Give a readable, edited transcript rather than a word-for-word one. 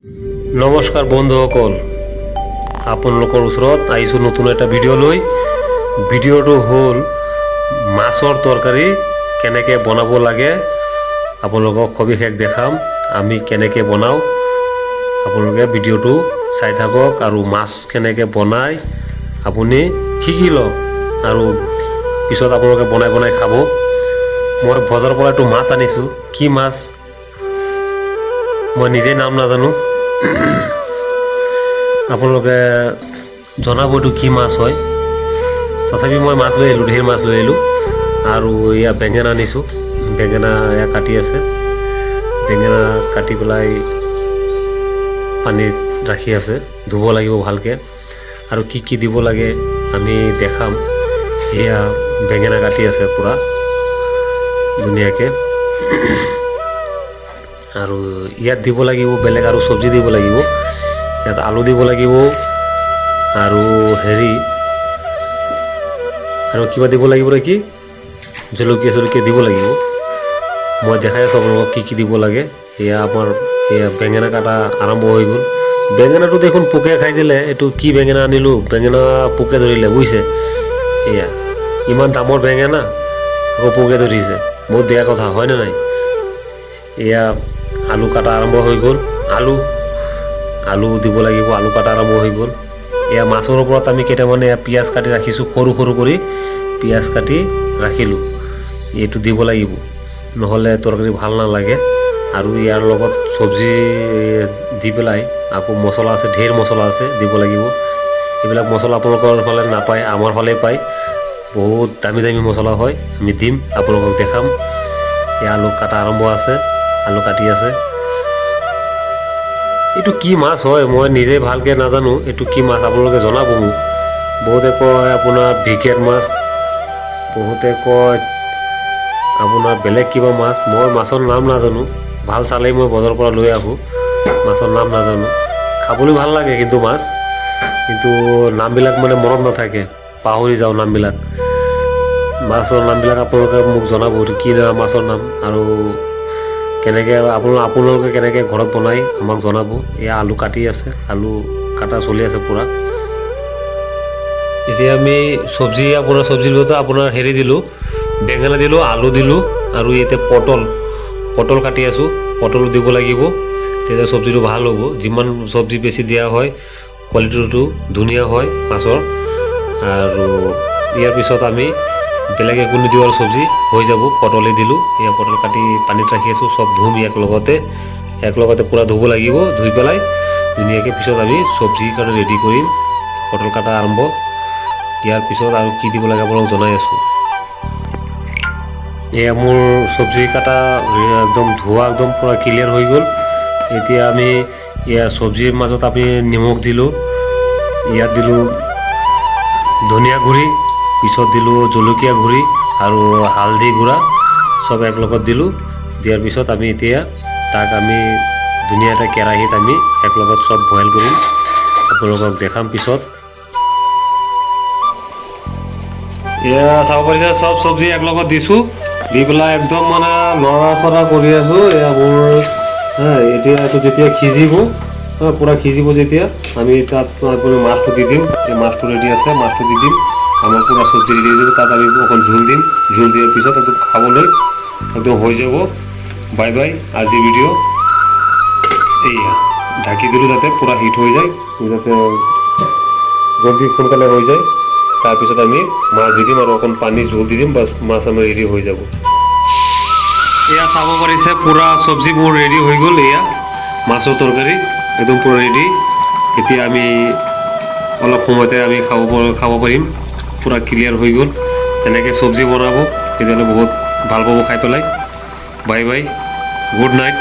নমস্কাৰ বন্ধুসকল, আপোনালোকৰ ওচৰত আহিছোঁ নতুন এটা ভিডিঅ' লৈ। ভিডিঅ'টো হ'ল মাছৰ তৰকাৰী কেনেকৈ বনাব লাগে। আপোনালোকক সবিশেষ দেখাম আমি কেনেকৈ বনাওঁ। আপোনালোকে ভিডিঅ'টো চাই থাকক আৰু মাছ কেনেকৈ বনায় আপুনি শিকি লওক আৰু পিছত আপোনালোকে বনাই বনাই খাব। মই বজাৰৰ পৰা এইটো মাছ আনিছোঁ। কি মাছ মই নিজেই নাম নাজানো, আপোনালোকে জনাব এইটো কি মাছ হয়। তথাপি মই মাছ লৈ আহিলোঁ, ঢেৰ মাছ লৈ আহিলোঁ। আৰু এয়া বেঙেনা আনিছোঁ, বেঙেনা এয়া কাটি আছে। বেঙেনা কাটি পেলাই পানীত ৰাখি আছে, ধুব লাগিব ভালকৈ। আৰু কি কি দিব লাগে আমি দেখাম। এয়া বেঙেনা কাটি আছে পূৰা ধুনীয়াকৈ। আৰু ইয়াত দিব লাগিব বেলেগ আৰু চব্জি দিব লাগিব। ইয়াত আলু দিব লাগিব আৰু আৰু কিবা দিব লাগিব নেকি, জলকীয়া দিব লাগিব। মই দেখাই আছোঁ আপোনালোকক কি কি দিব লাগে। এয়া আমাৰ এয়া বেঙেনা কাটা আৰম্ভ হৈ গ'ল। বেঙেনাটো দেখোন পোকে খাই দিলে। এইটো কি বেঙেনা আনিলোঁ, বেঙেনা পোকে ধৰিলে বুজিছে। এয়া ইমান দামৰ বেঙেনা আকৌ পোকে ধৰিছে, বহুত বেয়া কথা হয়নে নাই। এয়া আলু কাটা আৰম্ভ হৈ গ'ল। আলু দিব লাগিব, আলু কাটা আৰম্ভ হৈ গ'ল। এয়া মাছৰ ওপৰত আমি কেইটামান পিঁয়াজ কাটি ৰাখিছোঁ, সৰু সৰু কৰি পিঁয়াজ কাটি ৰাখিলোঁ। এইটো দিব লাগিব, নহ'লে তৰকাৰী ভাল নালাগে। আৰু ইয়াৰ লগত চব্জি দি পেলাই আকৌ মছলা আছে, ঢেৰ মছলা আছে দিব লাগিব। এইবিলাক মছলা আপোনালোকৰ ফালে নাপায়, আমাৰ ফালে পায়। বহুত দামী দামী মছলা হয়, আমি দিম আপোনালোকক দেখাম। এই আলু কাটা আৰম্ভ আছে, আলু কাটি আছে। এইটো কি মাছ হয় মই নিজে ভালকৈ নাজানো। এইটো কি মাছ আপোনালোকে জনাব মোক। বহুতে কয় আপোনাৰ বিকেট মাছ, বহুতে কয় আপোনাৰ বেলেগ কিবা মাছ। মই মাছৰ নাম নাজানো, ভাল চালেই মই বজাৰৰ পৰা লৈ আহোঁ। মাছৰ নাম নাজানো, খাবলৈ ভাল লাগে কিন্তু মাছ, কিন্তু নামবিলাক মানে মনত নাথাকে, পাহৰি যাওঁ নামবিলাক। মাছৰ নামবিলাক আপোনালোকে মোক জনাব কি নাম মাছৰ নাম, আৰু কেনেকৈ আপোনালোকে কেনেকৈ ঘৰত বনাই আমাক জনাব। এয়া আলু কাটি আছে, আলু কাটা চলি আছে পূৰা। এতিয়া আমি চব্জিৰ লগতে আপোনাৰ দিলোঁ, বেঙেনা দিলোঁ, আলু দিলোঁ, আৰু এতিয়া পটল কাটি আছোঁ। পটলো দিব লাগিব, তেতিয়া চব্জিটো ভাল হ'ব। যিমান চব্জি বেছি দিয়া হয় কোৱালিটিটো ধুনীয়া হয় মাছৰ। আৰু ইয়াৰ পিছত আমি বেলেগ একো নিদিওঁ আৰু চব্জি হৈ যাব। পটলে দিলোঁ, এয়া পটল কাটি পানীত ৰাখি আছোঁ। চব ধুম একেলগতে পূৰা ধুব লাগিব। ধুই পেলাই ধুনীয়াকৈ পিছত আমি চব্জিৰ কাৰণে ৰেডি কৰিম। পটল কাটা আৰম্ভ। ইয়াৰ পিছত আৰু কি দিব লাগে আপোনালোক জনাই আছোঁ। এয়া মোৰ চব্জি কাটা একদম ধোৱা একদম পূৰা ক্লিয়াৰ হৈ গ'ল। এতিয়া আমি এয়া চব্জিৰ মাজত আমি নিমখ দিলোঁ, ইয়াত দিলোঁ ধনিয়া গুড়ি, পিছত দিলোঁ জলকীয়া গুড়ি আৰু হালধি গুড়া, চব একলগত দিলোঁ। দিয়াৰ পিছত আমি এতিয়া তাক আমি ধুনীয়া এটা কেৰাহীত আমি একলগত চব বইল কৰিম, আপোনালোকক দেখাম পিছত। এয়া চাব পাৰিছে, চব চব্জি একলগত দিছোঁ, দি পেলাই একদম মানে লৰা কৰি আছোঁ। এয়া মোৰ এতিয়া এইটো যেতিয়া সিজিব, পূৰা সিজিব যেতিয়া আমি তাত মাছটো দি দিম। এই মাছটো ৰেডি আছে, মাছটো দি দিম। আমাৰ পূৰা চব্জি ৰেডি হৈ যাব। তাত আমি অকণ জোল দিম, জোল দিয়াৰ পিছত এইটো খাবলৈ একদম হৈ যাব। বাই বাই আজিৰ ভিডিঅ'। এইয়া ঢাকি দিলোঁ যাতে পূৰা হিট হৈ যায়, যাতে জলদি সোনকালে হৈ যায়। তাৰপিছত আমি মাছ দি দিম আৰু অকণ পানী জোল দি দিম, বাছ মাছ আমাৰ ৰেডি হৈ যাব। এয়া চাব পাৰিছে পূৰা চব্জিবোৰ ৰেডি হৈ গ'ল। এয়া মাছৰ তৰকাৰী একদম পূৰা ৰেডি। এতিয়া আমি অলপ সময়তে আমি খাব পাৰিম। পূৰা ক্লিয়াৰ হৈ গ'ল। তেনেকৈ চব্জি বনাব, তেতিয়াহ'লে বহুত ভাল পাব খাই পেলাই। Bye bye, good night.